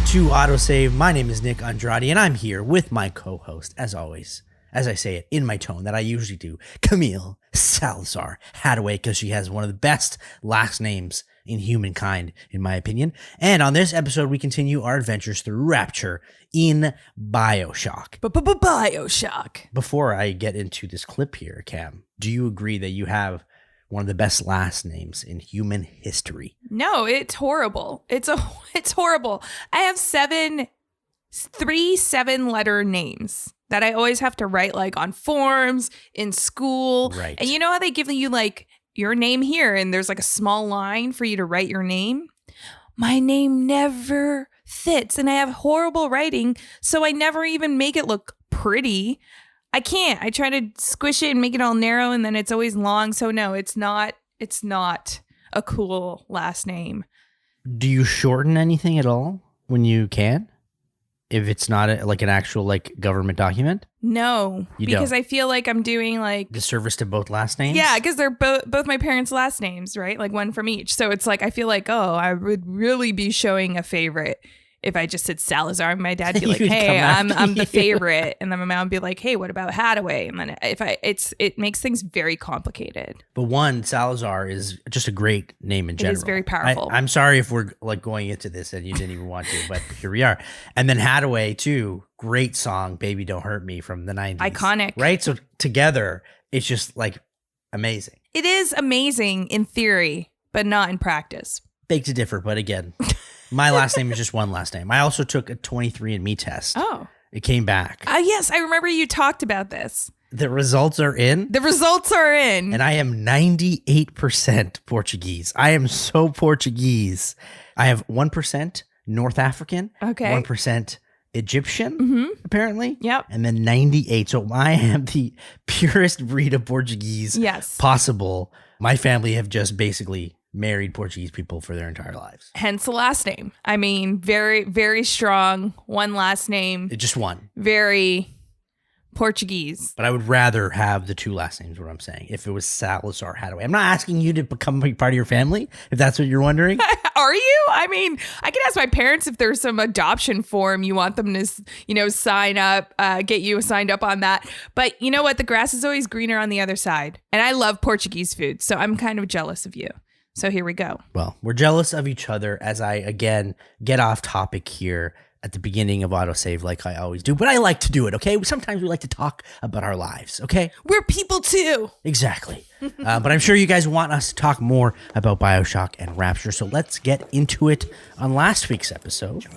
to AutoSave. My name is Nick Andrade, and I'm here with my co-host, as always, as I say it in my tone that I usually do, Camille Salazar Hadaway, because she has one of the best last names in humankind, in my opinion. And on this episode, we continue our adventures through Rapture in Bioshock. Bioshock. Before I get into this clip here, Cam, do you agree that you have one of the best last names in human history? No, it's horrible. It's horrible. I have three 7-letter names that I always have to write like on forms in school. Right. And you know how they give you like your name here and there's like a small line for you to write your name? My name never fits and I have horrible writing, so I never even make it look pretty. I can't. I try to squish it and make it all narrow and then it's always long. So no, it's not a cool last name. Do you shorten anything at all when you can? If it's not like an actual like government document? No, because don't. I feel like I'm doing like disservice to both last names? Yeah, because they're both my parents' last names, right? Like one from each. So it's like I feel like, oh, I would really be showing a favorite if I just said Salazar. My dad would be like, hey, I'm the favorite. And then my mom would be like, hey, what about Hadaway? And then it makes things very complicated. But one, Salazar is just a great name in general. It is very powerful. I'm sorry if we're like going into this and you didn't even want to, but here we are. And then Hadaway too, great song, Baby Don't Hurt Me from the 90s. Iconic. Right? So together, it's just like amazing. It is amazing in theory, but not in practice. Beg to differ, but again, my last name is just one last name. I also took a 23andMe test. Oh. It came back. Yes, I remember you talked about this. The results are in. The results are in. And I am 98% Portuguese. I am so Portuguese. I have 1% North African. Okay. 1% Egyptian, apparently. Yep. And then 98. So I am the purest breed of Portuguese possible. My family have just basically married Portuguese people for their entire lives. Hence the last name. I mean, very, very strong. One last name. Just one. Very Portuguese. But I would rather have the two last names, what I'm saying, if it was Salazar Hadaway. I'm not asking you to become part of your family, if that's what you're wondering. Are you? I mean, I can ask my parents if there's some adoption form you want them to, sign up, get you signed up on that. But you know what? The grass is always greener on the other side. And I love Portuguese food, so I'm kind of jealous of you. So here we go. Well, we're jealous of each other as I, again, get off topic here at the beginning of AutoSave like I always do. But I like to do it, okay? Sometimes we like to talk about our lives, okay? We're people too. Exactly. But I'm sure you guys want us to talk more about Bioshock and Rapture. So let's get into it on last week's episode. Stay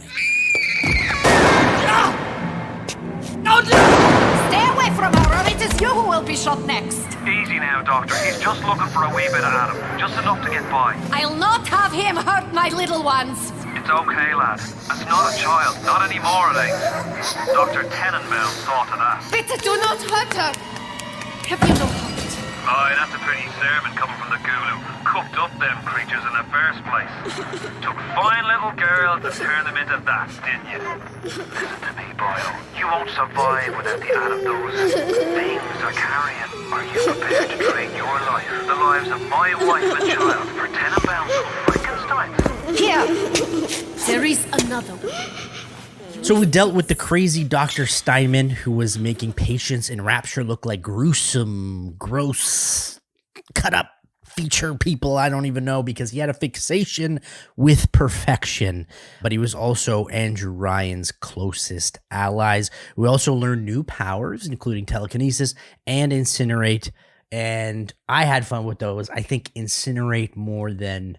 away from her or it is you who will be shot next. Easy now, Doctor. He's just looking for a wee bit of Adam. Just enough to get by. I'll not have him hurt my little ones. It's okay, lad. That's not a child. Not anymore, it ain't. Dr. Tenenbaum saw to that. Bitte do not hurt her. Have you no heart? Aye, that's a pretty sermon coming from the ghoul who cooked up them creatures in the first place. Took fine little girls and turned them into that, didn't you? Listen to me, boyo. You won't survive without the Adam those things are carrying. Are you prepared to trade your life, the lives of my wife and child, for Tenenbaum's Frankenstein? Here, there is another one. So we dealt with the crazy Dr. Steinman who was making patients in Rapture look like gruesome, gross, cut up feature people. I don't even know, because he had a fixation with perfection, but he was also Andrew Ryan's closest allies. We also learned new powers, including telekinesis and incinerate. And I had fun with those. I think incinerate more than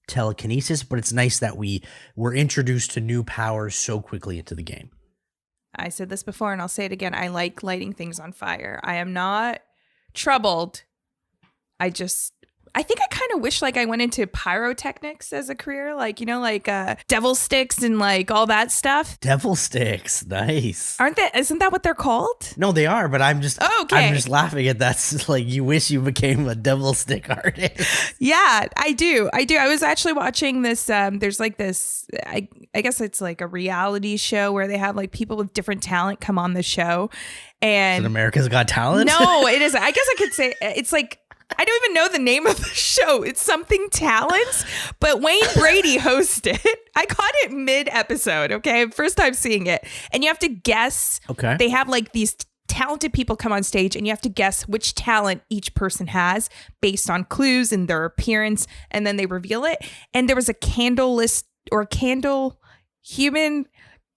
telekinesis, but it's nice that we were introduced to new powers so quickly into the game. I said this before and I'll say it again. I like lighting things on fire. I am not troubled. I think I kind of wish like I went into pyrotechnics as a career, like, devil sticks and like all that stuff. Devil sticks. Nice. Isn't that what they're called? No, they are, but I'm just laughing at that. It's like you wish you became a devil stick artist. Yeah, I do. I was actually watching this. There's like this, I guess it's like a reality show where they have like people with different talent come on the show. And America's Got Talent? No, it isn't. I guess I could say it's like I don't even know the name of the show. It's something Talents, but Wayne Brady hosts it. I caught it mid-episode, okay? First time seeing it. And you have to guess. Okay. They have like these talented people come on stage and you have to guess which talent each person has based on clues and their appearance. And then they reveal it. And there was a candle list or human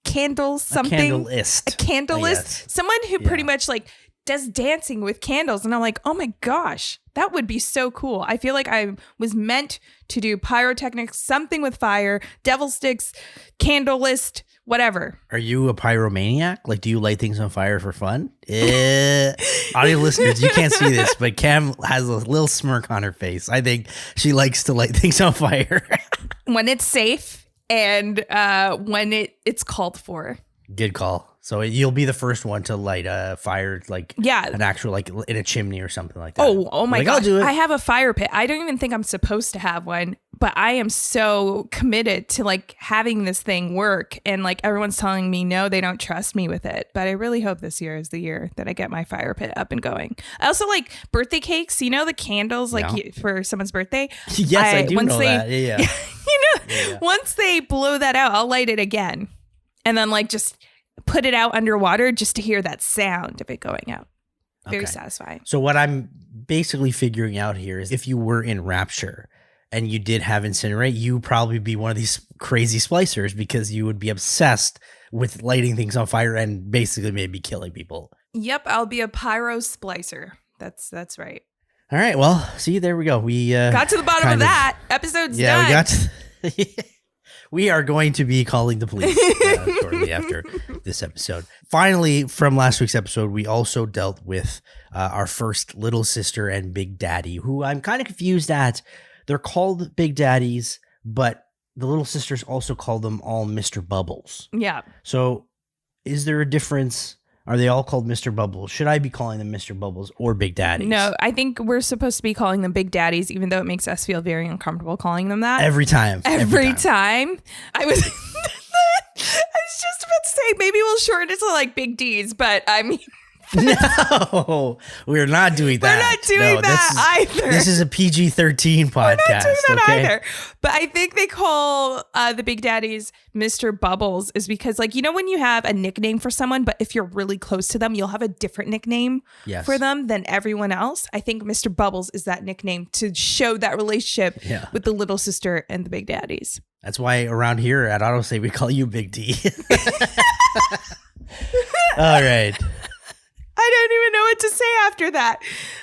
candle something. A candleist. A candleist. Someone who pretty much like does dancing with candles. And I'm like, oh my gosh, that would be so cool. I feel like I was meant to do pyrotechnics, something with fire, devil sticks, candle list, whatever. Are you a pyromaniac? Like, do you light things on fire for fun? Audio listeners, you can't see this, but Cam has a little smirk on her face. I think she likes to light things on fire. When it's safe and when it's called for. Good call. So you'll be the first one to light a fire, like an actual, like in a chimney or something like that. Oh my God. I'll do it. I have a fire pit. I don't even think I'm supposed to have one, but I am so committed to like having this thing work. And like everyone's telling me, no, they don't trust me with it. But I really hope this year is the year that I get my fire pit up and going. I also like birthday cakes, you know, the candles like for someone's birthday. Yes, I do know that. Yeah. Once they blow that out, I'll light it again. And then like just put it out underwater just to hear that sound of it going out. Very satisfying. So what I'm basically figuring out here is if you were in Rapture and you did have Incinerate, you would probably be one of these crazy splicers because you would be obsessed with lighting things on fire and basically maybe killing people. Yep, I'll be a pyro splicer. That's right. All right, well, see, there we go. We got to the bottom of that. Episode's done. We got to we are going to be calling the police shortly after this episode. Finally, from last week's episode, we also dealt with our first little sister and Big Daddy, who I'm kind of confused at. They're called Big Daddies, but the little sisters also call them all Mr. Bubbles. Yeah. So is there a difference? Are they all called Mr. Bubbles? Should I be calling them Mr. Bubbles or Big Daddies? No, I think we're supposed to be calling them Big Daddies, even though it makes us feel very uncomfortable calling them that. Every time. Every time. I was just about to say, maybe we'll shorten it to like Big D's, but I mean... No, we're not doing that. We're not doing that either. This is a PG-13 podcast. We're not doing that either. But I think they call the Big Daddies Mr. Bubbles is because, like, you know, when you have a nickname for someone, but if you're really close to them, you'll have a different nickname for them than everyone else. I think Mr. Bubbles is that nickname to show that relationship with the little sister and the Big Daddies. That's why around here at AutoSave, we call you Big D. All right. I don't even know what to say after that.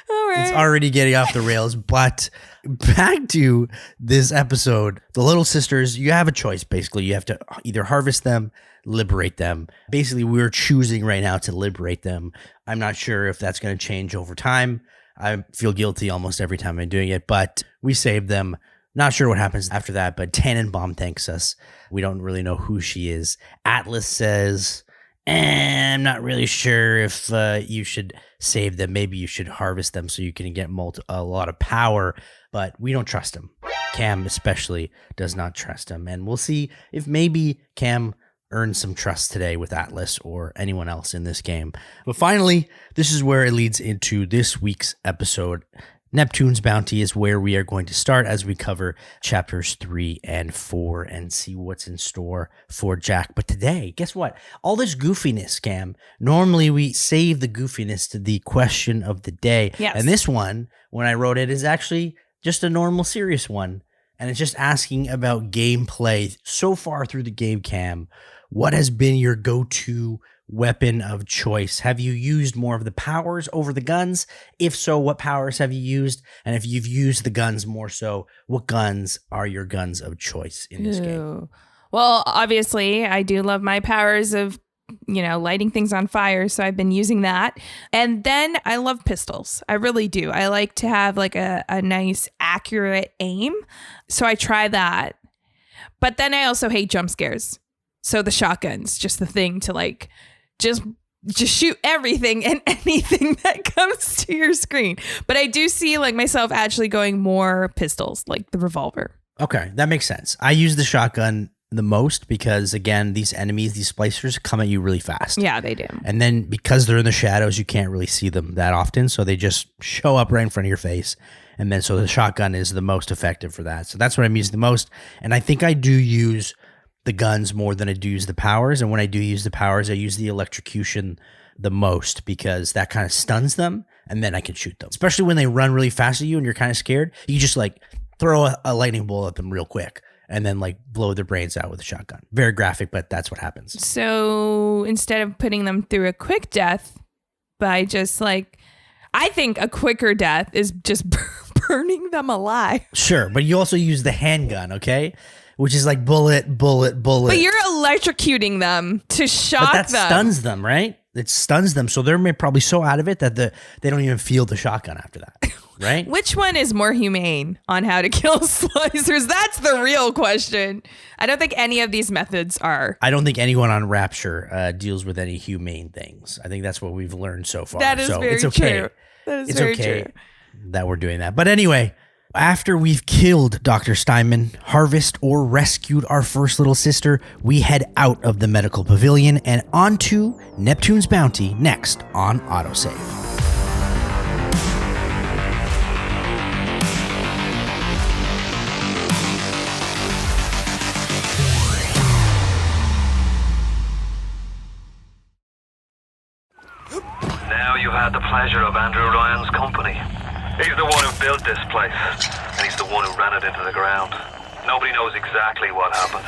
All right. It's already getting off the rails, but back to this episode. The little sisters, you have a choice, basically. You have to either harvest them, liberate them. Basically, we're choosing right now to liberate them. I'm not sure if that's going to change over time. I feel guilty almost every time I'm doing it, but we saved them. Not sure what happens after that, but Tannenbaum thanks us. We don't really know who she is. Atlas says... I'm not really sure if you should save them. Maybe you should harvest them so you can get a lot of power, but we don't trust him. Cam especially does not trust him. And we'll see if maybe Cam earns some trust today with Atlas or anyone else in this game. But finally, this is where it leads into this week's episode. Neptune's Bounty is where we are going to start as we cover chapters 3 and 4 and see what's in store for Jack. But today, guess what? All this goofiness, Cam, normally we save the goofiness to the question of the day. Yes. And this one, when I wrote it, is actually just a normal, serious one. And it's just asking about gameplay so far through the game, Cam. What has been your go-to weapon of choice? Have you used more of the powers over the guns? If so, what powers have you used? And if you've used the guns more so, what guns are your guns of choice in this game? Well, obviously, I do love my powers of, you know, lighting things on fire. So I've been using that. And then I love pistols. I really do. I like to have like a nice, accurate aim. So I try that. But then I also hate jump scares. So the shotgun's just the thing to like just shoot everything and anything that comes to your screen. But I do see like myself actually going more pistols, like the revolver. Okay, that makes sense. I use the shotgun the most because, again, these enemies, these splicers, come at you really fast. Yeah, they do. And then because they're in the shadows, you can't really see them that often. So they just show up right in front of your face. And then so the shotgun is the most effective for that. So that's what I'm using the most. And I think I do use the guns more than I do use the powers. And when I do use the powers, I use the electrocution the most because that kind of stuns them. And then I can shoot them. Especially when they run really fast at you and you're kind of scared. You just like throw a lightning bolt at them real quick. And then like blow their brains out with a shotgun. Very graphic, but that's what happens. So instead of putting them through a quick death by just like, I think a quicker death is just burning them alive. Sure, but you also use the handgun, okay? Which is like bullet, bullet, bullet. But you're electrocuting them to shock but that them. stuns them, right? It stuns them. So they're probably so out of it that they don't even feel the shotgun after that. Right? Which one is more humane on how to kill splicers? That's the real question. I don't think any of these methods are. I don't think anyone on Rapture deals with any humane things. I think that's what we've learned so far. That is so very it's okay. true. That is it's very okay true. that we're doing that. But anyway, after we've killed Dr. Steinman, harvest or rescued our first little sister, we head out of the medical pavilion and onto Neptune's bounty next on AutoSave. Now you had the pleasure of Andrew Ryan's company. He's the one who built this place, and he's the one who ran it into the ground. Nobody knows exactly what happened.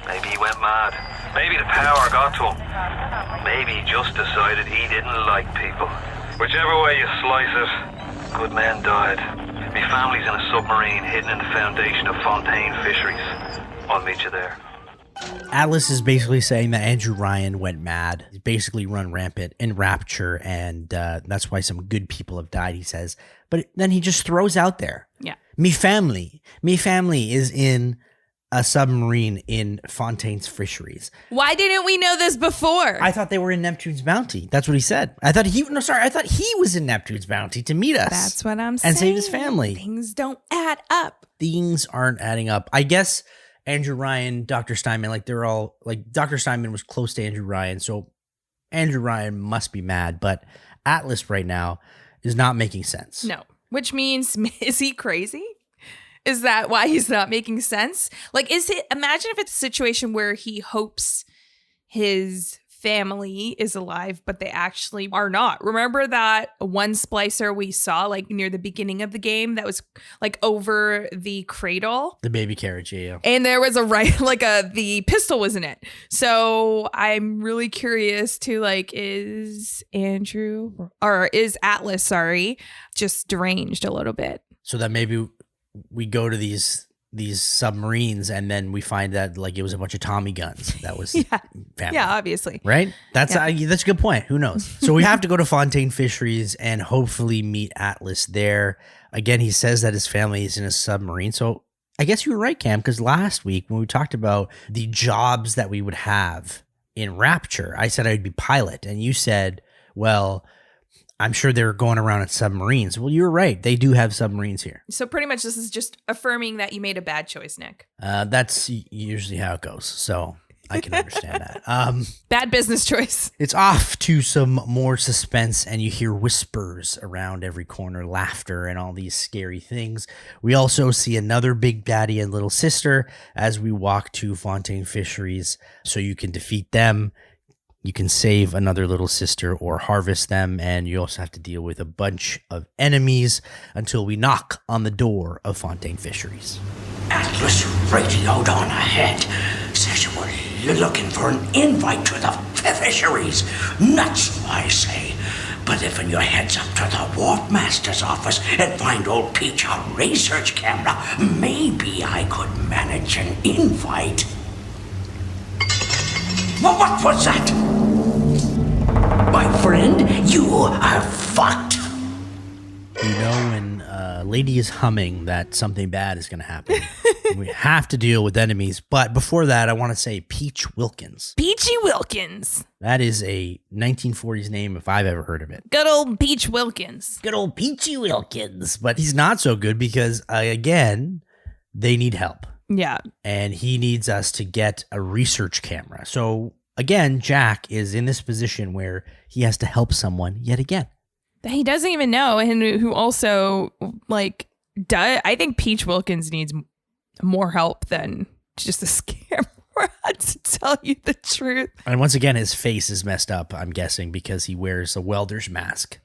Maybe he went mad. Maybe the power got to him. Maybe he just decided he didn't like people. Whichever way you slice it, good men died. Me family's in a submarine hidden in the foundation of Fontaine fisheries. I'll meet you there. Atlas is basically saying that Andrew Ryan went mad. He's basically run rampant in Rapture, and that's why some good people have died, he says. But then he just throws out there, Yeah. me family is in a submarine in Fontaine's fisheries. Why didn't we know this before? I thought they were in Neptune's bounty. That's what he said. I thought he was in Neptune's bounty to meet us. That's what I'm saying. And save his family. Things don't add up. Things aren't adding up. I guess Andrew Ryan, Dr. Steinman, like they're all like Dr. Steinman was close to Andrew Ryan, so Andrew Ryan must be mad, but Atlas right now is not making sense. No, which means, is he crazy? Is that why he's not making sense? Like, imagine if it's a situation where he hopes his family is alive, but they actually are not. Remember that one splicer we saw like near the beginning of the game that was like over the cradle? The baby carriage, yeah. And there was the pistol was in it. So I'm really curious to is Atlas, just deranged a little bit. So that maybe we go to these submarines and then we find that like it was a bunch of Tommy guns. That was family. Yeah, obviously. Right? That's a good point. Who knows? So we have to go to Fontaine Fisheries and hopefully meet Atlas there. Again, he says that his family is in a submarine. So I guess you were right, Cam, because last week when we talked about the jobs that we would have in Rapture, I said I'd be pilot. And you said, well, I'm sure they're going around in submarines. Well, you're right. They do have submarines here. So pretty much this is just affirming that you made a bad choice, Nick. That's usually how it goes. So I can understand that. Bad business choice. It's off to some more suspense, and you hear whispers around every corner, laughter, and all these scary things. We also see another big daddy and little sister as we walk to Fontaine Fisheries, so you can defeat them. You can save another little sister or harvest them, and you also have to deal with a bunch of enemies until we knock on the door of Fontaine Fisheries. Atlas radioed on ahead. Says you were looking for an invite to the fisheries. Nuts, I say. But if your heads up to the Warp Master's office and find old Peach on research camera, maybe I could manage an invite. Well, what was that? My friend, you are fucked. You know when a lady is humming that something bad is going to happen. We have to deal with enemies. But before that, I want to say Peach Wilkins. Peachy Wilkins. That is a 1940s name if I've ever heard of it. Good old Peach Wilkins. Good old Peachy Wilkins. But he's not so good because, again, they need help. Yeah. And he needs us to get a research camera. So again, Jack is in this position where he has to help someone yet again. That he doesn't even know, and who also, like, I think Peach Wilkins needs more help than just a camera, to tell you the truth. And once again, his face is messed up, I'm guessing, because he wears a welder's mask.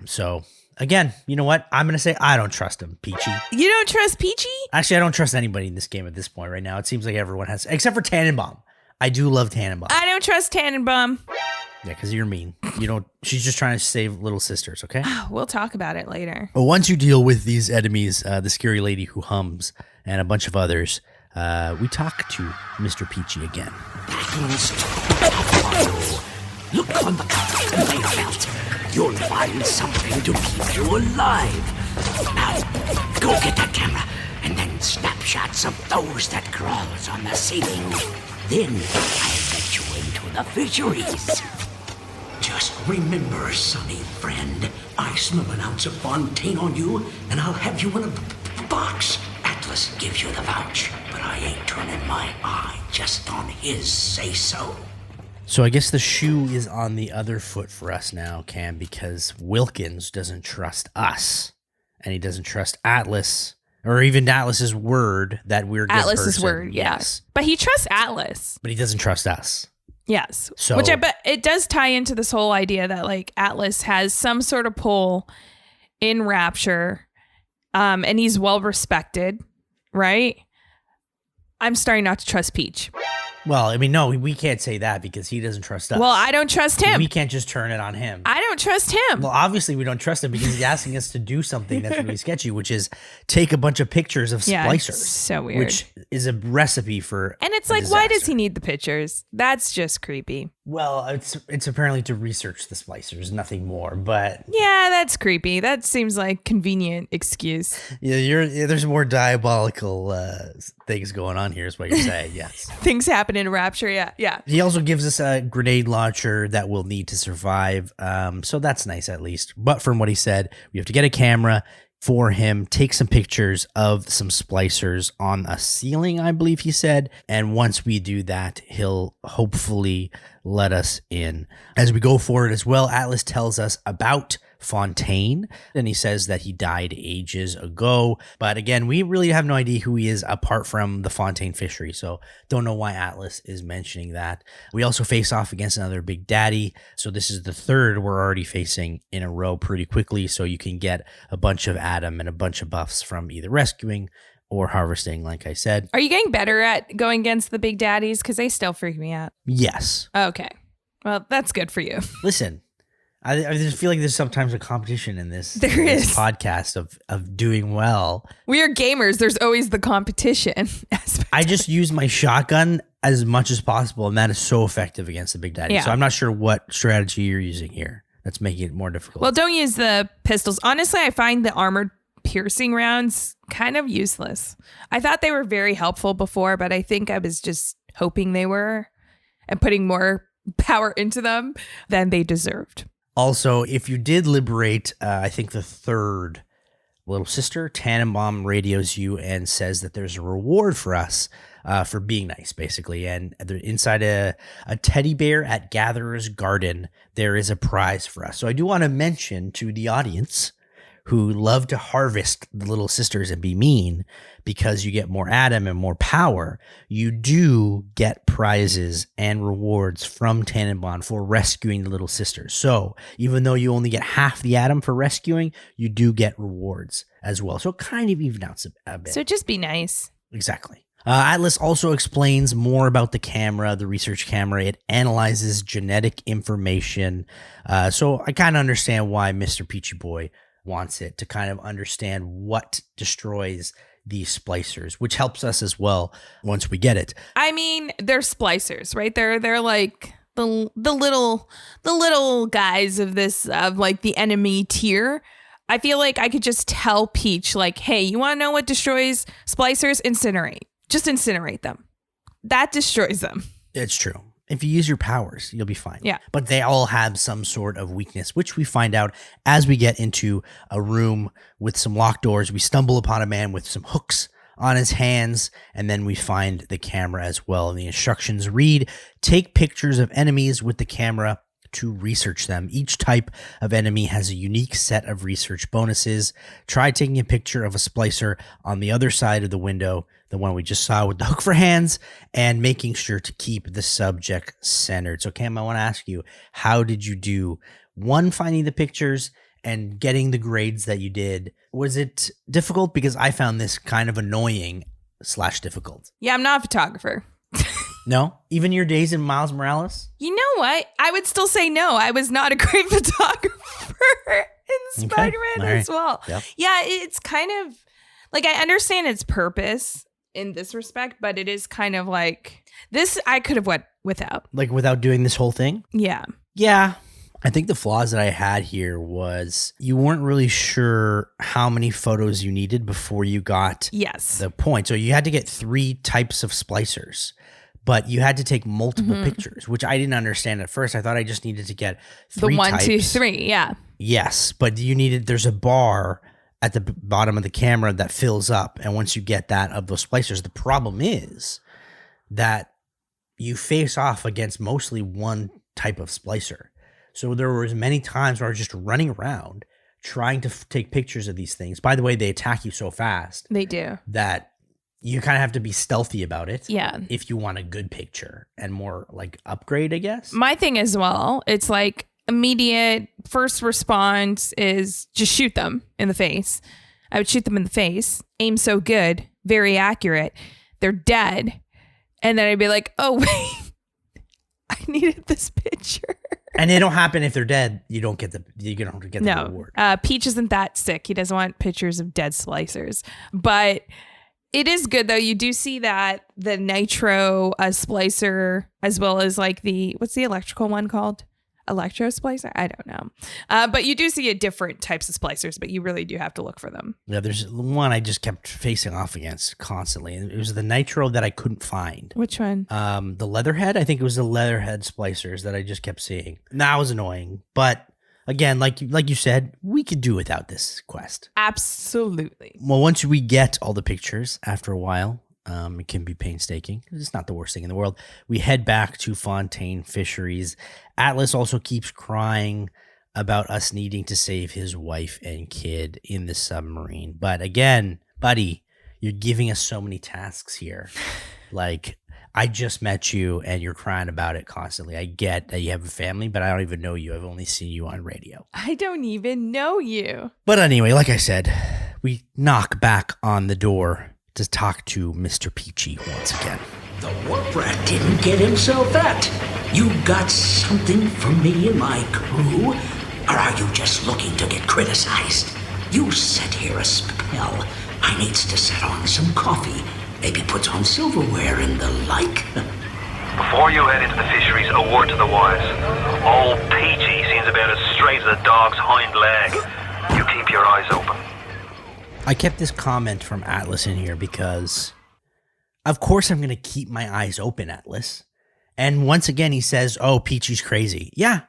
So again, you know what? I'm going to say I don't trust him, Peachy. You don't trust Peachy? Actually, I don't trust anybody in this game at this point right now. It seems like everyone has, except for Tannenbaum. I do love Tannenbaum. I don't trust Tannenbaum. Yeah, because you're mean. You don't. She's just trying to save little sisters, okay? We'll talk about it later. But once you deal with these enemies, the scary lady who hums and a bunch of others, we talk to Mr. Peachy again. Look on the conveyor belt. You'll find something to keep you alive. Now, go get that camera and then snapshots of those that crawls on the ceiling. Then I'll let you into the fisheries. Just remember, sonny friend, I smell an ounce of Fontaine on you, and I'll have you in a box. Atlas gives you the vouch, but I ain't turning my eye just on his say-so. So I guess the shoe is on the other foot for us now, Cam, because Wilkins doesn't trust us, and he doesn't trust Atlas, or even Atlas's word that we're a good Atlas's person. word, yes. But he trusts Atlas. But he doesn't trust us. Yes. So, which I bet it does tie into this whole idea that like Atlas has some sort of pull in Rapture, and he's well respected, right? I'm starting not to trust Peach. Well, I mean, no, we can't say that because he doesn't trust us. Well, I don't trust him. We can't just turn it on him. I don't trust him. Well, obviously we don't trust him because he's asking us to do something that's really sketchy, which is take a bunch of pictures of Yeah, splicers. it's so weird. Which is a recipe for And it's a like, why does disaster. he need the pictures? That's just creepy. Well, it's apparently to research the splicers, nothing more. But Yeah, that's creepy. That seems like convenient excuse. yeah, there's more diabolical things going on here, is what you're saying. Yes. Things happen in Rapture. Yeah. He also gives us a grenade launcher that we'll need to survive. So that's nice at least. But from what he said, we have to get a camera for him, take some pictures of some splicers on a ceiling, I believe he said. And once we do that, he'll hopefully let us in. As we go forward as well, Atlas tells us about Fontaine, and he says that he died ages ago. But again, we really have no idea who he is apart from the Fontaine fishery, so don't know why Atlas is mentioning that. We also face off against another Big Daddy, so this is the third we're already facing in a row pretty quickly, so you can get a bunch of Adam and a bunch of buffs from either rescuing or harvesting, like I said. Are you getting better at going against the big daddies? Because they still freak me out. Yes. Okay. Well, that's good for you. Listen, I just feel like there's sometimes a competition in this, There is. podcast of doing well. We are gamers. There's always the competition aspect. I just use my shotgun as much as possible, and that is so effective against the Big Daddy. Yeah. So I'm not sure what strategy you're using here. That's making it more difficult. Well, don't use the pistols. Honestly, I find the armored piercing rounds kind of useless. I thought they were very helpful before, but I think I was just hoping they were and putting more power into them than they deserved. Also, if you did liberate, I think the third little sister, Tannenbaum radios you and says that there's a reward for us for being nice, basically. And inside a teddy bear at Gatherer's Garden, there is a prize for us. So I do want to mention to the audience who love to harvest the little sisters and be mean because you get more Adam and more power, you do get prizes and rewards from Tannenbaum for rescuing the little sisters. So even though you only get half the Adam for rescuing, you do get rewards as well. So it kind of even out a bit. So just be nice. Exactly. Atlas also explains more about the camera, the research camera. It analyzes genetic information. So I kind of understand why Mr. Peachy Boy wants it, to kind of understand what destroys these splicers, which helps us as well once we get it. I mean, they're splicers, right? They're like the little guys of this, of like the enemy tier. I feel like I could just tell Peach, like, hey, you want to know what destroys splicers? Incinerate. Just incinerate them. That destroys them. It's true. If you use your powers, you'll be fine. Yeah. But they all have some sort of weakness, which we find out as we get into a room with some locked doors. We stumble upon a man with some hooks on his hands, and then we find the camera as well. And the instructions read, take pictures of enemies with the camera to research them. Each type of enemy has a unique set of research bonuses. Try taking a picture of a splicer on the other side of the window, the one we just saw with the hook for hands, and making sure to keep the subject centered. So Cam, I want to ask you, how did you do, one, finding the pictures and getting the grades that you did? Was it difficult? Because I found this kind of annoying / difficult. Yeah, I'm not a photographer. No? Even your days in Miles Morales? You know what? I would still say no. I was not a great photographer in Spider-Man as well. Yep. Yeah, it's kind of like, I understand its purpose in this respect, but it is kind of like this I could have went without. Like without doing this whole thing? Yeah. Yeah. I think the flaws that I had here was you weren't really sure how many photos you needed before you got Yes. the point. So you had to get 3 types of splicers, but you had to take multiple pictures, which I didn't understand at first. I thought I just needed to get 3 The 1, types. 2, 3. Yeah. Yes, but there's a bar at the bottom of the camera that fills up. And once you get that of those splicers, the problem is that you face off against mostly one type of splicer. So there was many times where I was just running around trying to take pictures of these things. By the way, they attack you so fast They do. that you kind of have to be stealthy about it. Yeah. If you want a good picture and more like upgrade, I guess. My thing as well, it's like immediate first response is just shoot them in the face. I would shoot them in the face. Aim so good, very accurate. They're dead. And then I'd be like, oh, wait, I needed this picture. And it don't happen if they're dead. You don't get the reward. Peach isn't that sick. He doesn't want pictures of dead splicers. But it is good, though. You do see that the nitro splicer, as well as like what's the electrical one called? Electro splicer? I don't know. But you do see different types of splicers, but you really do have to look for them. Yeah, there's one I just kept facing off against constantly. It was the nitro that I couldn't find. Which one? The leatherhead. I think it was the leatherhead splicers that I just kept seeing. And that was annoying. But again, like you said, we could do without this quest. Absolutely. Well, once we get all the pictures, after a while, it can be painstaking. It's not the worst thing in the world. We head back to Fontaine Fisheries. Atlas also keeps crying about us needing to save his wife and kid in the submarine. But again, buddy, you're giving us so many tasks here. Like, I just met you and you're crying about it constantly. I get that you have a family, but I don't even know you. I've only seen you on radio. I don't even know you. But anyway, like I said, we knock back on the door to talk to Mr. Peachy once again. The warp rat didn't get himself that. You got something for me and my crew? Or are you just looking to get criticized? You set here a spell. I needs to set on some coffee. Maybe put on silverware and the like. Before you head into the fisheries, a word to the wise. Old Peachy seems about as straight as a dog's hind leg. You keep your eyes open. I kept this comment from Atlas in here because, of course, I'm going to keep my eyes open, Atlas. And once again, he says, oh, Peachy's crazy. Yeah,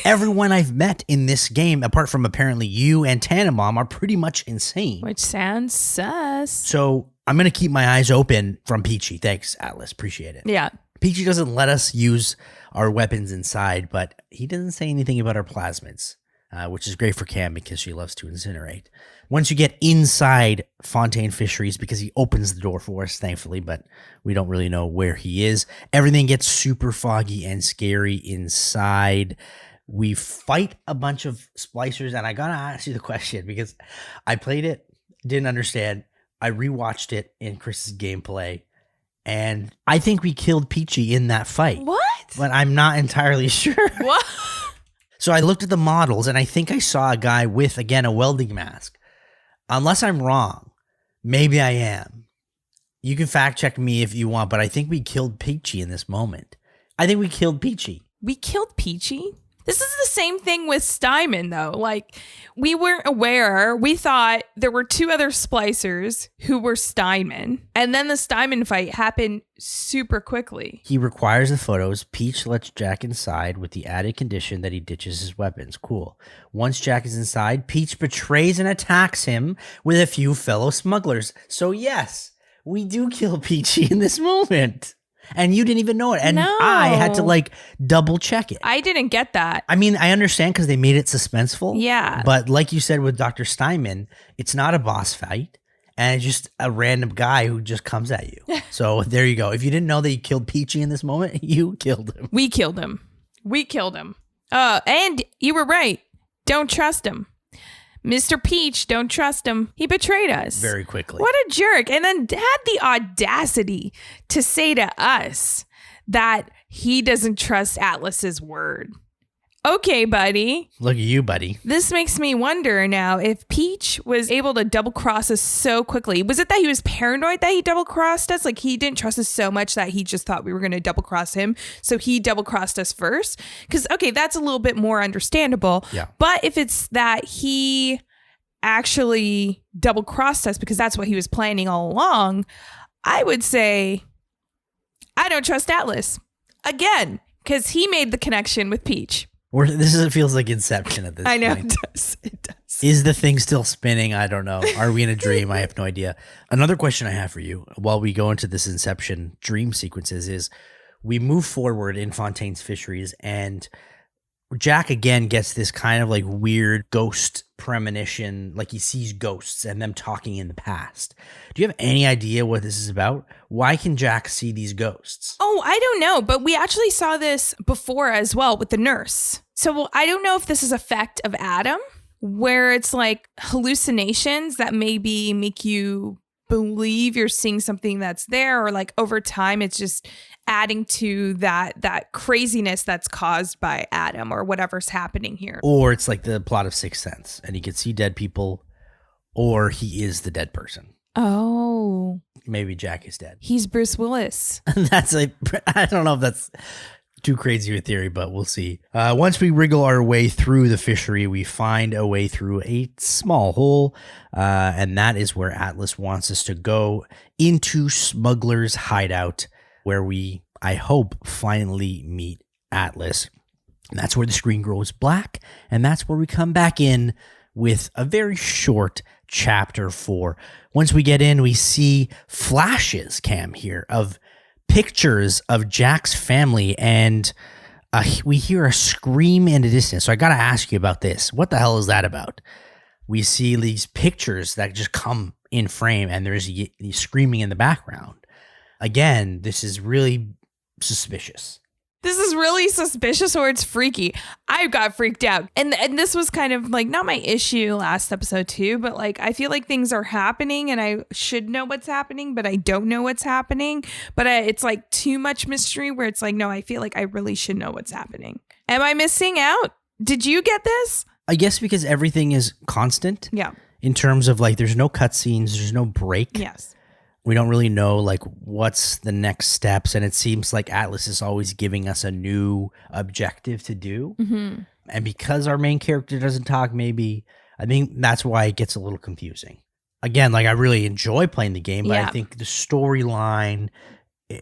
everyone I've met in this game, apart from apparently you and Tannenbaum, are pretty much insane. Which sounds sus. So I'm going to keep my eyes open from Peachy. Thanks, Atlas. Appreciate it. Yeah. Peachy doesn't let us use our weapons inside, but he doesn't say anything about our plasmids, which is great for Cam because she loves to incinerate. Once you get inside Fontaine Fisheries, because he opens the door for us, thankfully, but we don't really know where he is, everything gets super foggy and scary inside. We fight a bunch of splicers, and I gotta ask you the question because I played it, didn't understand. I rewatched it in Chris's gameplay, and I think we killed Peachy in that fight. What? But I'm not entirely sure. What? So I looked at the models, and I think I saw a guy with, again, a welding mask. Unless I'm wrong, maybe I am. You can fact check me if you want, but I think we killed Peachy in this moment. I think we killed Peachy. We killed Peachy? This is the same thing with Steinman, though. Like, we weren't aware. We thought there were 2 other splicers who were Steinman. And then the Steinman fight happened super quickly. He requires the photos. Peach lets Jack inside with the added condition that he ditches his weapons. Cool. Once Jack is inside, Peach betrays and attacks him with a few fellow smugglers. So yes, we do kill Peachy in this moment. And you didn't even know it. And No. I had to like double check it. I didn't get that. I mean, I understand because they made it suspenseful. Yeah. But like you said with Dr. Steinman, it's not a boss fight. And it's just a random guy who just comes at you. So there you go. If you didn't know that you killed Peachy in this moment, you killed him. We killed him. And you were right. Don't trust him. Mr. Peach, don't trust him. He betrayed us. Very quickly. What a jerk. And then had the audacity to say to us that he doesn't trust Atlas's word. Okay, buddy. Look at you, buddy. This makes me wonder now if Peach was able to double cross us so quickly. Was it that he was paranoid that he double crossed us? Like he didn't trust us so much that he just thought we were going to double cross him. So he double crossed us first. Because, okay, that's a little bit more understandable. Yeah. But if it's that he actually double crossed us because that's what he was planning all along, I would say I don't trust Atlas again because he made the connection with Peach. It feels like Inception at this point. I know it does. It does. Is the thing still spinning? I don't know. Are we in a dream? I have no idea. Another question I have for you while we go into this Inception dream sequences is we move forward in Fontaine's fisheries and Jack again gets this kind of like weird ghost premonition, like he sees ghosts and them talking in the past. Do you have any idea what this is about? Why can Jack see these ghosts? Oh, I don't know, but we actually saw this before as well with the nurse. So I don't know if this is effect of Adam, where it's like hallucinations that maybe make you believe you're seeing something that's there, or like over time it's just adding to that craziness that's caused by Adam or whatever's happening here. Or it's like the plot of Sixth Sense and he can see dead people, or he is the dead person. Oh. Maybe Jack is dead. He's Bruce Willis. That's like, I don't know if that's too crazy a theory, but we'll see. Once we wriggle our way through the fishery, we find a way through a small hole, and that is where Atlas wants us to go, into Smuggler's hideout, where we, I hope, finally meet Atlas. And that's where the screen grows black, and that's where we come back in with a very short chapter 4. Once we get in, we see flashes, Cam, here, of pictures of Jack's family, and we hear a scream in the distance. So I got to ask you about this. What the hell is that about? We see these pictures that just come in frame, and there's screaming in the background. Again, this is really suspicious. This is really suspicious, or it's freaky. I got freaked out. And this was kind of like not my issue last episode too, but like I feel like things are happening and I should know what's happening, but I don't know what's happening. But it's like too much mystery where it's like, no, I feel like I really should know what's happening. Am I missing out? Did you get this? I guess because everything is constant. Yeah. In terms of like, there's no cutscenes, there's no break. Yes. We don't really know like what's the next steps, and it seems like Atlas is always giving us a new objective to do. Mm-hmm. And because our main character doesn't talk, maybe I think that's why it gets a little confusing. Again, like I really enjoy playing the game, but I think the storyline,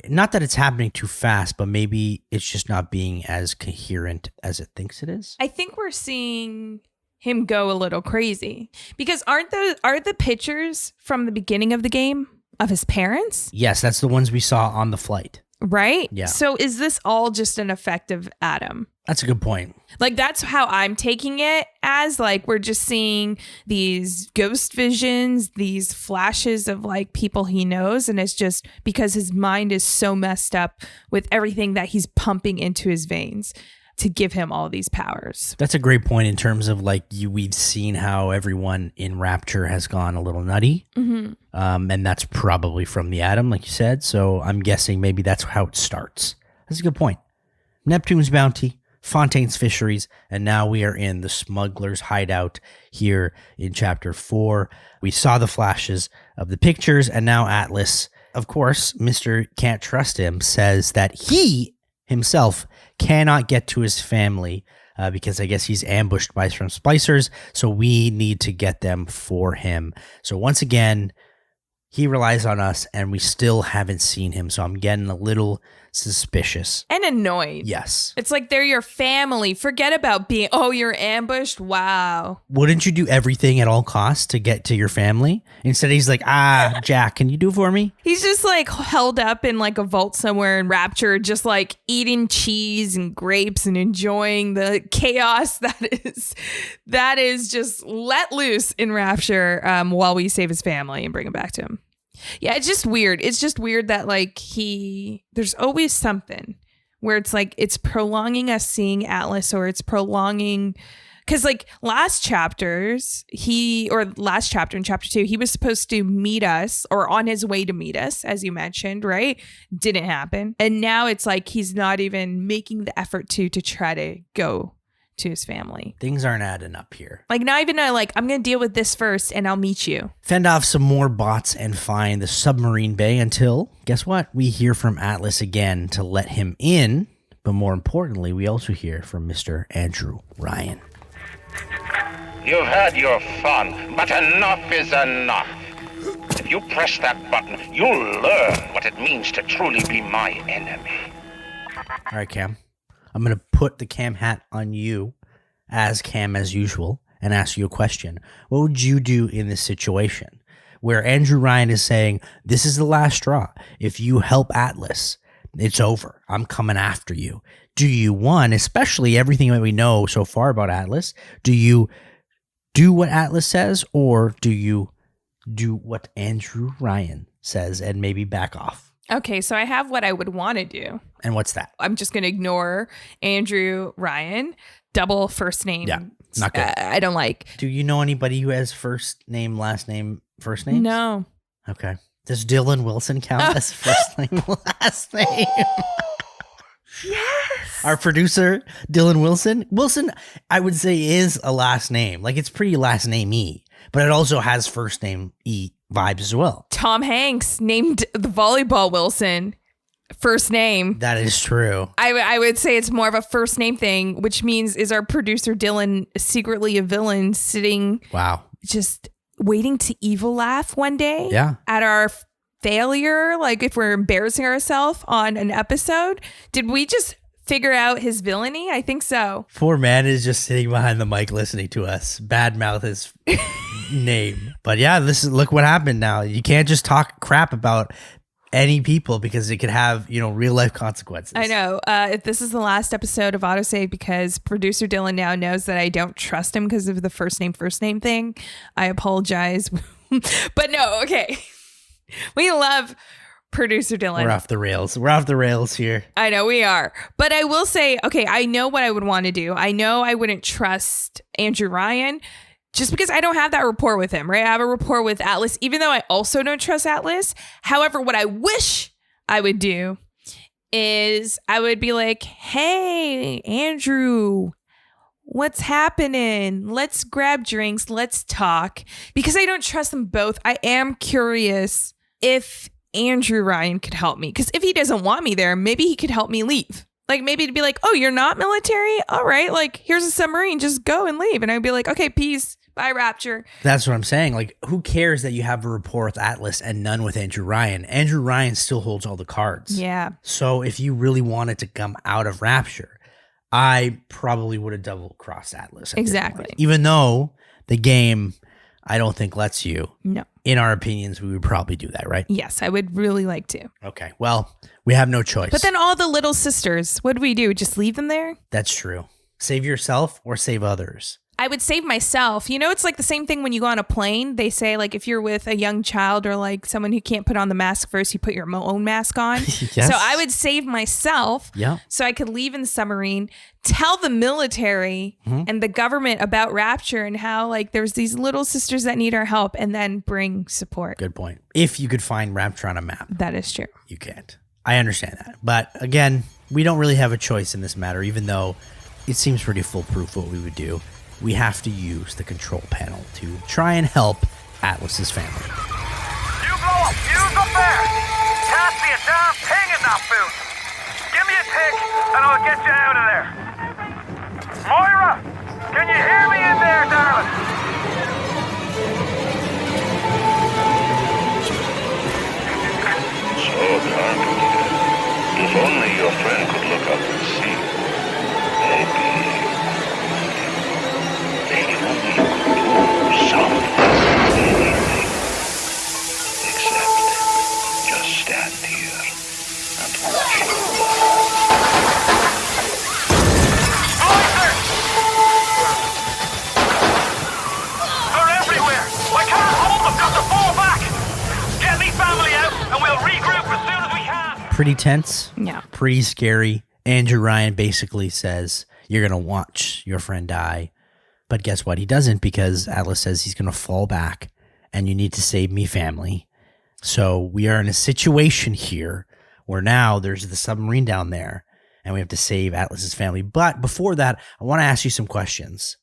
not that it's happening too fast, but maybe it's just not being as coherent as it thinks it is. I think we're seeing him go a little crazy because are the pictures from the beginning of the game of his parents? Yes, that's the ones we saw on the flight. Right? Yeah. So is this all just an effect of Adam? That's a good point. Like that's how I'm taking it as, like we're just seeing these ghost visions, these flashes of like people he knows, and it's just because his mind is so messed up with everything that he's pumping into his veins to give him all these powers. That's a great point in terms of like we've seen how everyone in Rapture has gone a little nutty. Mm-hmm. And that's probably from the Atom, like you said. So I'm guessing maybe that's how it starts. That's a good point. Neptune's bounty, Fontaine's fisheries, and now we are in the Smuggler's hideout here in chapter 4. We saw the flashes of the pictures, and now Atlas, of course, Mr. Can't Trust Him, says that he himself cannot get to his family because I guess he's ambushed by some splicers, so we need to get them for him. So once again, he relies on us, and we still haven't seen him, so I'm getting a little suspicious. And annoyed. Yes. It's like they're your family. Forget about being, oh, you're ambushed. Wow. Wouldn't you do everything at all costs to get to your family? Instead, he's like, Jack, can you do it for me? He's just like held up in like a vault somewhere in Rapture, just like eating cheese and grapes and enjoying the chaos that is just let loose in Rapture while we save his family and bring him back to him. Yeah, it's just weird. It's just weird that like there's always something where it's like it's prolonging us seeing Atlas, or it's prolonging, because like last chapter in chapter 2, he was supposed to meet us, or on his way to meet us, as you mentioned, right? Didn't happen. And now it's like he's not even making the effort to try to go to his family. Things aren't adding up here. Like not even like, I'm going to deal with this first and I'll meet you. Fend off some more bots and find the submarine bay until, guess what? We hear from Atlas again to let him in. But more importantly, we also hear from Mr. Andrew Ryan. You've had your fun, but enough is enough. If you press that button, you'll learn what it means to truly be my enemy. All right, Cam. I'm going to put the Cam hat on you as Cam as usual and ask you a question. What would you do in this situation where Andrew Ryan is saying, this is the last straw. If you help Atlas, it's over. I'm coming after you. Do you, one, especially everything that we know so far about Atlas, do you do what Atlas says, or do you do what Andrew Ryan says and maybe back off? Okay, so I have what I would want to do. And what's that? I'm just going to ignore Andrew Ryan. Double first name. Yeah, not good. I don't like. Do you know anybody who has first name, last name, first name? No. Okay. Does Dylan Wilson count as first name, last name? Yes. Our producer, Dylan Wilson. Wilson, I would say, is a last name. Like, it's pretty last name-y, but it also has first name-y vibes as well. Tom Hanks named the volleyball Wilson first name. That is true. I would say it's more of a first name thing, which means is our producer Dylan secretly a villain sitting just waiting to evil laugh one day at our failure, like if we're embarrassing ourselves on an episode. Did we just figure out his villainy? I think so. Poor man is just sitting behind the mic listening to us badmouth his name. But yeah, look what happened now. You can't just talk crap about any people because it could have, real life consequences. I know. This is the last episode of AutoSave because producer Dylan now knows that I don't trust him because of the first name thing. I apologize. But no, okay. We love producer Dylan. We're off the rails. We're off the rails here. I know we are. But I will say, okay, I know what I would want to do. I know I wouldn't trust Andrew Ryan just because I don't have that rapport with him, right? I have a rapport with Atlas, even though I also don't trust Atlas. However, what I wish I would do is I would be like, hey, Andrew, what's happening? Let's grab drinks. Let's talk. Because I don't trust them both. I am curious if Andrew Ryan could help me. Because if he doesn't want me there, maybe he could help me leave. Like maybe to be like, oh, you're not military? All right. Like here's a submarine. Just go and leave. And I'd be like, okay, peace. Bye, Rapture. That's what I'm saying. Like, who cares that you have a rapport with Atlas and none with Andrew Ryan? Andrew Ryan still holds all the cards. Yeah. So if you really wanted to come out of Rapture, I probably would have double-crossed Atlas. Exactly. Even though the game, I don't think lets you. No. In our opinions, we would probably do that, right? Yes, I would really like to. Okay. Well, we have no choice. But then all the little sisters, what do we do? Just leave them there? That's true. Save yourself or save others. I would save myself. It's like the same thing when you go on a plane. They say, like, if you're with a young child or like someone who can't put on the mask first, you put your own mask on. Yes. So I would save myself so I could leave in the submarine, tell the military and the government about Rapture and how, like, there's these little sisters that need our help, and then bring support. Good point. If you could find Rapture on a map. That is true. You can't. I understand that. But again, we don't really have a choice in this matter, even though it seems pretty foolproof what we would do. We have to use the control panel to try and help Atlas's family. You blow up! Use up there! Can't see a damn thing in that boot! Give me a tick and I'll get you out of there! Moira! Can you hear me in there, darling? So complicated. If only Pretty tense. Yeah. Pretty scary. Andrew Ryan basically says, you're going to watch your friend die. But guess what? He doesn't, because Atlas says he's going to fall back and you need to save me, family. So we are in a situation here where now there's the submarine down there and we have to save Atlas's family. But before that, I want to ask you some questions.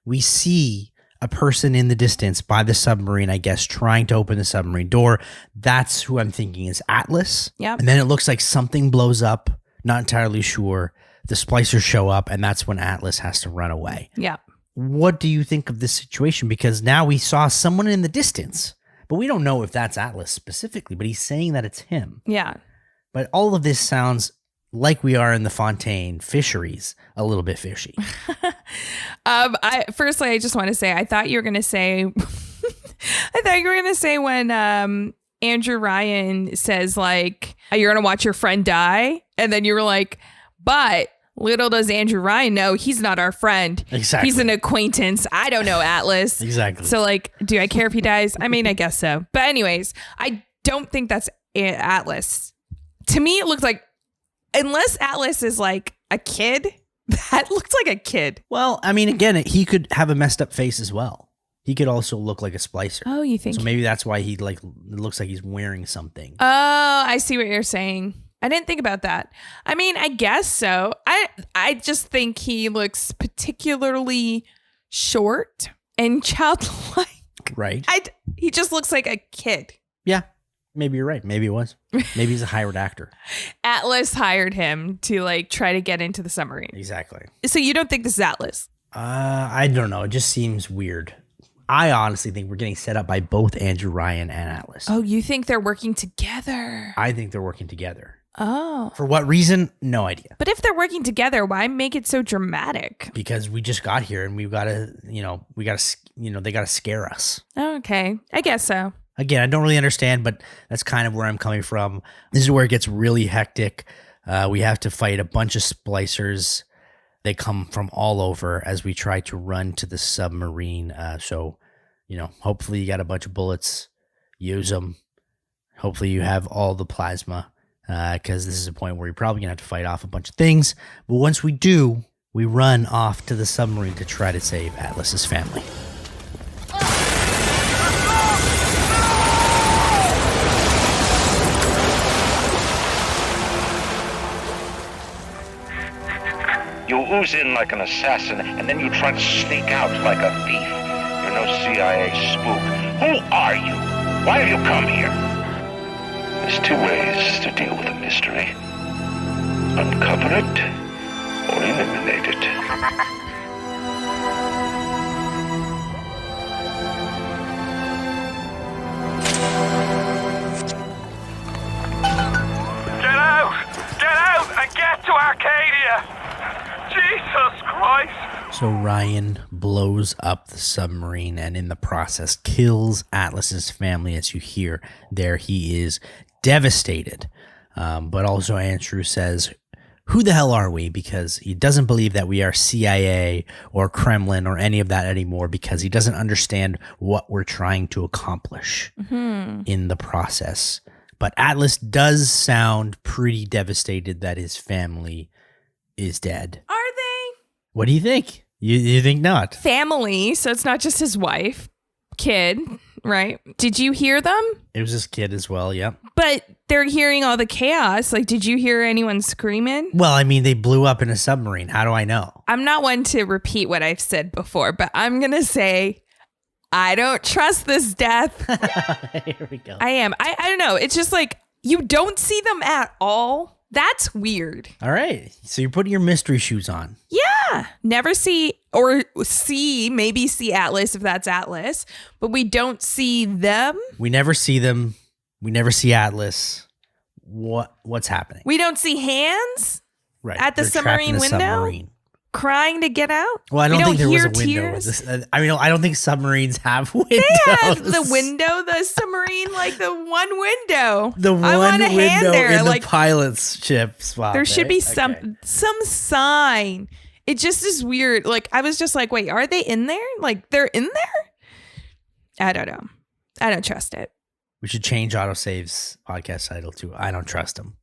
We see a person in the distance by the submarine, I guess, trying to open the submarine door. That's who I'm thinking is Atlas. Yep. And then it looks like something blows up. Not entirely sure. The splicers show up, and that's when Atlas has to run away. Yeah. What do you think of this situation? Because now we saw someone in the distance, but we don't know if that's Atlas specifically, but he's saying that it's him. Yeah. But all of this sounds like we are in the Fontaine fisheries, a little bit fishy. Firstly, I just want to say, I thought you were going to say, when Andrew Ryan says, like, you're going to watch your friend die. And then you were like, but little does Andrew Ryan know, he's not our friend. Exactly. He's an acquaintance. I don't know Atlas. Exactly. So, like, do I care if he dies? I mean, I guess so. But anyways, I don't think that's Atlas. To me, it looks like, unless Atlas is like a kid, that looks like a kid. Well, I mean, again, he could have a messed up face as well. He could also look like a splicer. Oh, you think? So maybe that's why he it looks like he's wearing something. Oh, I see what you're saying. I didn't think about that. I mean, I guess so. I just think he looks particularly short and childlike. Right. He just looks like a kid. Yeah. Maybe you're right. Maybe it was. Maybe he's a hired actor. Atlas hired him to like try to get into the submarine. Exactly. So you don't think this is Atlas? I don't know. It just seems weird. I honestly think we're getting set up by both Andrew Ryan and Atlas. Oh, you think they're working together? I think they're working together. Oh. For what reason? No idea. But if they're working together, why make it so dramatic? Because we just got here and we've got to, they got to scare us. Oh, okay. I guess so. Again, I don't really understand, but that's kind of where I'm coming from. This is where it gets really hectic. We have to fight a bunch of splicers. They come from all over as we try to run to the submarine. So, hopefully you got a bunch of bullets. Use them. Hopefully you have all the plasma, because this is a point where you're probably going to have to fight off a bunch of things. But once we do, we run off to the submarine to try to save Atlas's family. You ooze in like an assassin, and then you try to sneak out like a thief. You're no CIA spook. Who are you? Why have you come here? There's two ways to deal with a mystery. Uncover it, or eliminate it. Get out! Get out and get to Arcadia! Jesus Christ! So Ryan blows up the submarine and in the process kills Atlas's family. As you hear there, he is devastated. But also Andrew says, who the hell are we? Because he doesn't believe that we are CIA or Kremlin or any of that anymore, because he doesn't understand what we're trying to accomplish in the process. But Atlas does sound pretty devastated that his family is dead. Are they? What do you think? You think not? Family, so it's not just his wife, kid, right? Did you hear them? It was his kid as well, yep. But they're hearing all the chaos. Like, did you hear anyone screaming? Well, I mean, they blew up in a submarine. How do I know? I'm not one to repeat what I've said before, but I'm going to say I don't trust this death. Here we go. I am. I don't know. It's just like you don't see them at all. That's weird. All right. So you're putting your mystery shoes on. Yeah. Never see maybe see Atlas if that's Atlas, but we don't see them. We never see them. We never see Atlas. What's happening? We don't see hands Right. at the They're trapped in submarine the window? submarine. Crying to get out. Well, I don't We think there was hear a window. tears? I don't think submarines have windows. They have the window, the submarine, like the one window. The one I want a window hand there. in Like the pilot's ship spot. there should be Okay. some sign. It just is weird. Like I was just like, wait, are they in there? Like they're in there? I don't know. I don't trust it. We should change AutoSave's podcast title to I Don't Trust Him.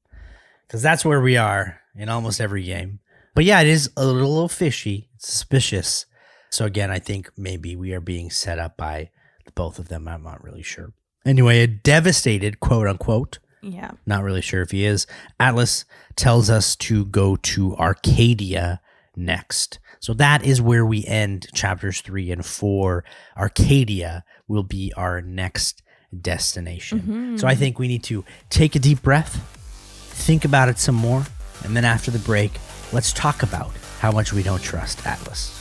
Because that's where we are in almost every game. But yeah, it is a little fishy, suspicious. So again, I think maybe we are being set up by both of them. I'm not really sure. Anyway, a devastated, quote unquote, Yeah. not really sure if he is, Atlas tells us to go to Arcadia next. So that is where we end chapters 3 and 4. Arcadia will be our next destination. So I think we need to take a deep breath, think about it some more, and then after the break, let's talk about how much we don't trust Atlas.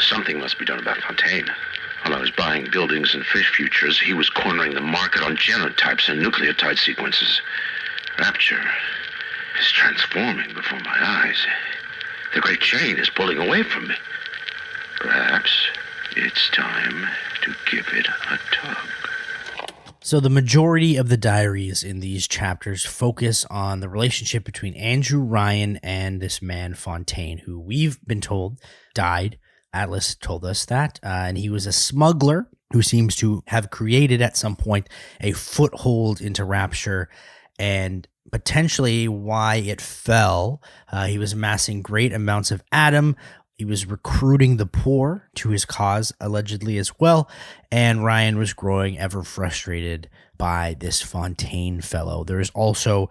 Something must be done about Fontaine. While I was buying buildings and fish futures, he was cornering the market on genotypes and nucleotide sequences. Rapture is transforming before my eyes. The great chain is pulling away from me. Perhaps it's time to give it a tug. So the majority of the diaries in these chapters focus on the relationship between Andrew Ryan and this man Fontaine, who we've been told died. Atlas told us that, and he was a smuggler who seems to have created at some point a foothold into Rapture, and potentially why it fell. He was amassing great amounts of Adam. He was recruiting the poor to his cause, allegedly as well, and Ryan was growing ever frustrated by this Fontaine fellow. There is also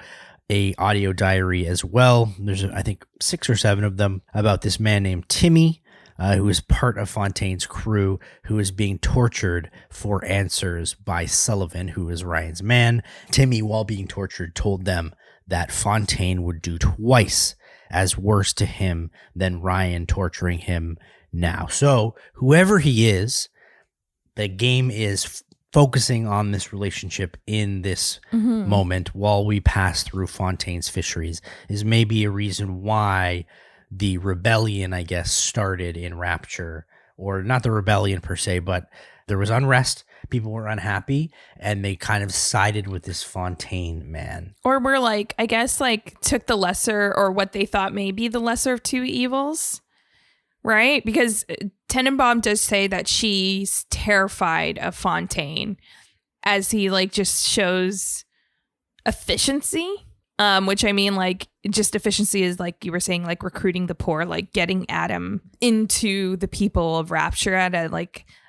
a audio diary as well. There's, I think, 6 or 7 of them about this man named Timmy, who is part of Fontaine's crew, who is being tortured for answers by Sullivan, who is Ryan's man. Timmy, while being tortured, told them that Fontaine would do twice as worse to him than Ryan torturing him now. So whoever he is, the game is focusing on this relationship in this moment while we pass through Fontaine's fisheries is maybe a reason why the rebellion, I guess, started in Rapture, or not the rebellion per se, but there was unrest. People were unhappy, and they kind of sided with this Fontaine man. Or were like, I guess, like took the lesser, or what they thought may be the lesser of two evils, right? Because Tenenbaum does say that she's terrified of Fontaine as he like just shows efficiency. Which I mean, like, just efficiency is like you were saying, like recruiting the poor, like getting Adam into the people of Rapture at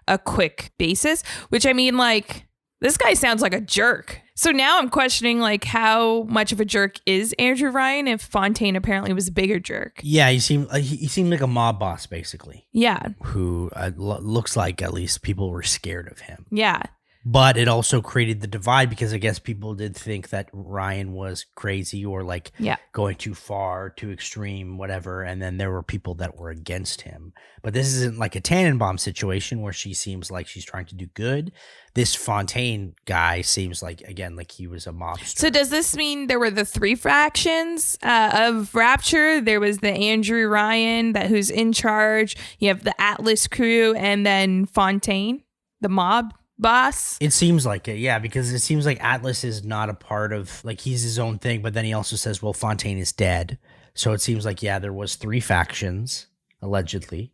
a quick basis, which I mean, like, this guy sounds like a jerk. So now I'm questioning, like, how much of a jerk is Andrew Ryan if Fontaine apparently was a bigger jerk? Yeah, he seemed like a mob boss, basically. Yeah. Who looks like at least people were scared of him. Yeah. But it also created the divide because I guess people did think that Ryan was crazy or like going too far, too extreme, whatever. And then there were people that were against him. But this isn't like a Tannenbaum situation where she seems like she's trying to do good. This Fontaine guy seems like, again, like he was a mobster. So does this mean there were the 3 factions of Rapture? There was the Andrew Ryan who's in charge. You have the Atlas crew and then Fontaine, the mob boss. It seems like it, yeah, because it seems like Atlas is not a part of, like, he's his own thing, but then he also says, well, Fontaine is dead. So it seems like, yeah, there was 3 factions, allegedly,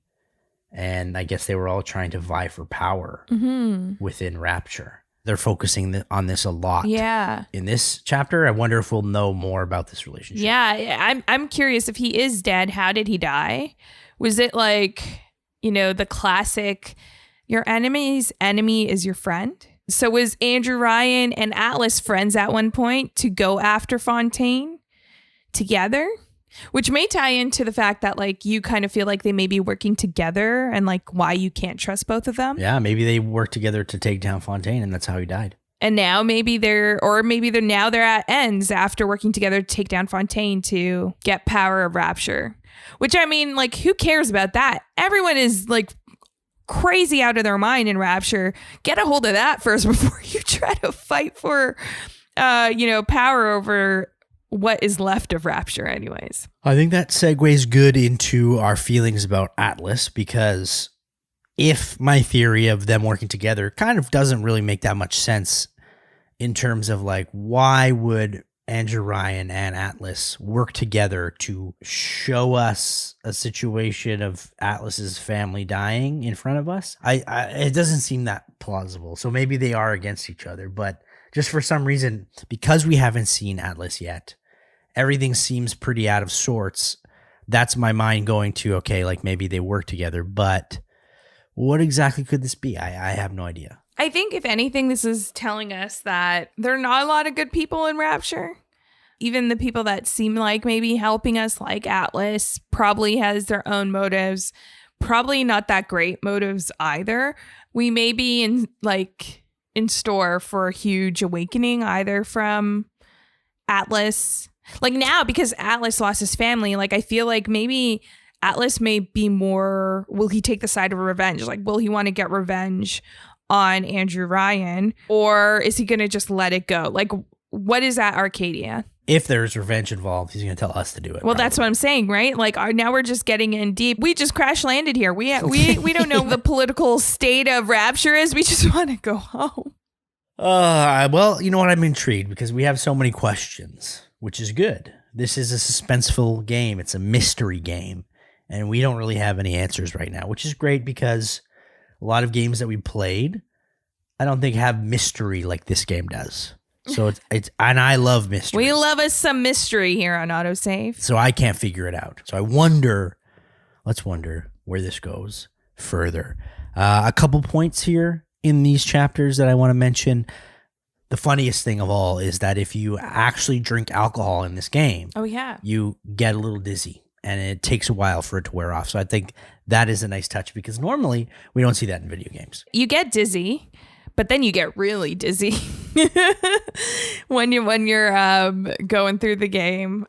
and I guess they were all trying to vie for power within Rapture. They're focusing on this a lot. Yeah. In this chapter, I wonder if we'll know more about this relationship. Yeah, I'm curious if he is dead, how did he die? Was it like, the classic, your enemy's enemy is your friend? So was Andrew Ryan and Atlas friends at one point to go after Fontaine together? Which may tie into the fact that like you kind of feel like they may be working together and like why you can't trust both of them. Yeah, maybe they worked together to take down Fontaine and that's how he died. And now maybe they're at ends after working together to take down Fontaine to get power of Rapture. Which I mean, like, who cares about that? Everyone is like crazy out of their mind in Rapture. Get a hold of that first before you try to fight for power over what is left of Rapture anyways. I think that segues good into our feelings about Atlas, because if my theory of them working together kind of doesn't really make that much sense in terms of like, why would Andrew Ryan and Atlas work together to show us a situation of Atlas's family dying in front of us. It doesn't seem that plausible. So maybe they are against each other, but just for some reason, because we haven't seen Atlas yet, everything seems pretty out of sorts. That's my mind going to, okay, like maybe they work together, but what exactly could this be? I have no idea. I think if anything, this is telling us that there are not a lot of good people in Rapture. Even the people that seem like maybe helping us, like Atlas, probably has their own motives. Probably not that great motives either. We may be in store for a huge awakening either from Atlas. Like now, because Atlas lost his family, like I feel like maybe Atlas may be more, will he take the side of revenge? Like, will he want to get revenge on Andrew Ryan, or is he going to just let it go? Like, what is that Arcadia? If there's revenge involved, he's going to tell us to do it. Well, probably. That's what I'm saying, right? Like, now we're just getting in deep. We just crash landed here. We don't know the political state of Rapture is. We just want to go home. Well, you know what? I'm intrigued because we have so many questions, which is good. This is a suspenseful game. It's a mystery game, and we don't really have any answers right now, which is great because a lot of games that we played, I don't think have mystery like this game does. So it's and I love mystery. We love us some mystery here on AutoSave. So I can't figure it out. So let's wonder where this goes further. A couple points here in these chapters that I want to mention. The funniest thing of all is that if you actually drink alcohol in this game, you get a little dizzy. And it takes a while for it to wear off. So I think that is a nice touch because normally we don't see that in video games. You get dizzy, but then you get really dizzy when you're going through the game,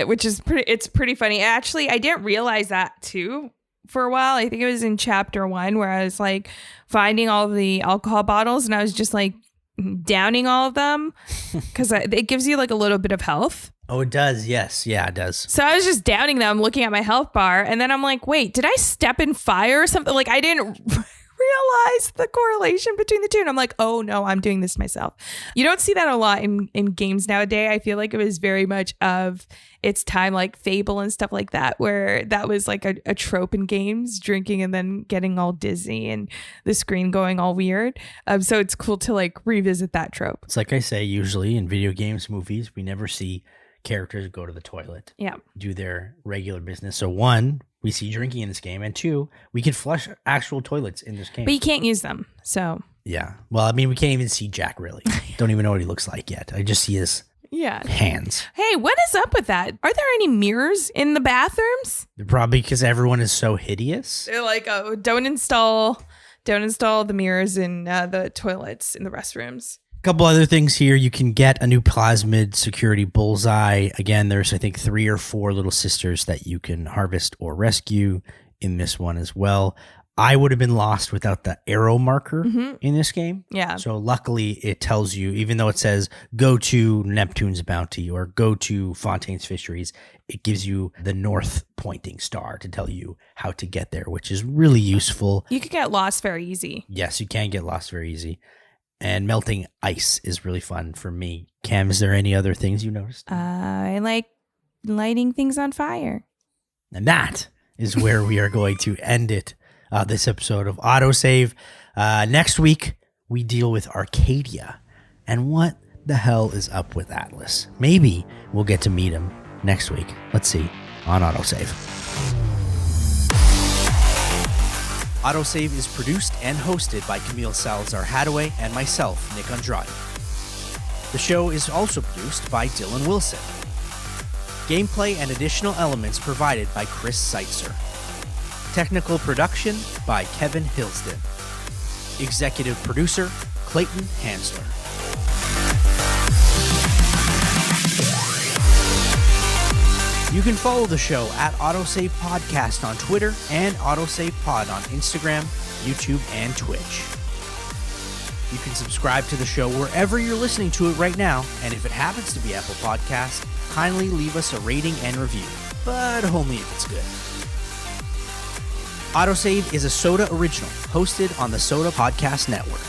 which is pretty funny. Actually, I didn't realize that too for a while. I think it was in chapter 1 where I was like finding all the alcohol bottles and I was just like downing all of them because it gives you like a little bit of health. Oh, it does. Yes. Yeah, it does. So I was just downing them, looking at my health bar. And then I'm like, wait, did I step in fire or something? Like I didn't realize the correlation between the two. And I'm like, oh no, I'm doing this myself. You don't see that a lot in games nowadays. I feel like it was very much of its time, like Fable and stuff like that, where that was like a trope in games, drinking and then getting all dizzy and the screen going all weird. So it's cool to like revisit that trope. It's like I say, usually in video games, movies, we never see characters go to the toilet, do their regular business. So 1, we see drinking in this game, and 2, we can flush actual toilets in this game. But you can't use them, so. Yeah. Well, I mean, we can't even see Jack, really. Don't even know what he looks like yet. I just see his hands. Hey, what is up with that? Are there any mirrors in the bathrooms? Probably because everyone is so hideous. They're like, oh, don't install the mirrors in the toilets in the restrooms. Couple other things here. You can get a new plasmid security bullseye. Again, there's I think 3 or 4 little sisters that you can harvest or rescue in this one as well. I would have been lost without the arrow marker in this game. Yeah. So luckily it tells you, even though it says go to Neptune's bounty or go to Fontaine's fisheries, it gives you the north pointing star to tell you how to get there, which is really useful. You could get lost very easy. Yes, you can get lost very easy. And melting ice is really fun for me. Cam, is there any other things you noticed? I like lighting things on fire. And that is where we are going to end it. This episode of AutoSave. Next week, we deal with Arcadia. And what the hell is up with Atlas? Maybe we'll get to meet him next week. Let's see on AutoSave. AutoSave is produced and hosted by Camille Salazar-Hadaway and myself, Nick Andrade. The show is also produced by Dylan Wilson. Gameplay and additional elements provided by Chris Seitzer. Technical production by Kevin Hilsden. Executive producer, Clayton Hansler. You can follow the show at AutoSave Podcast on Twitter and AutoSave Pod on Instagram, YouTube, and Twitch. You can subscribe to the show wherever you're listening to it right now, and if it happens to be Apple Podcasts, kindly leave us a rating and review, but only if it's good. AutoSave is a Soda original, hosted on the Soda Podcast Network.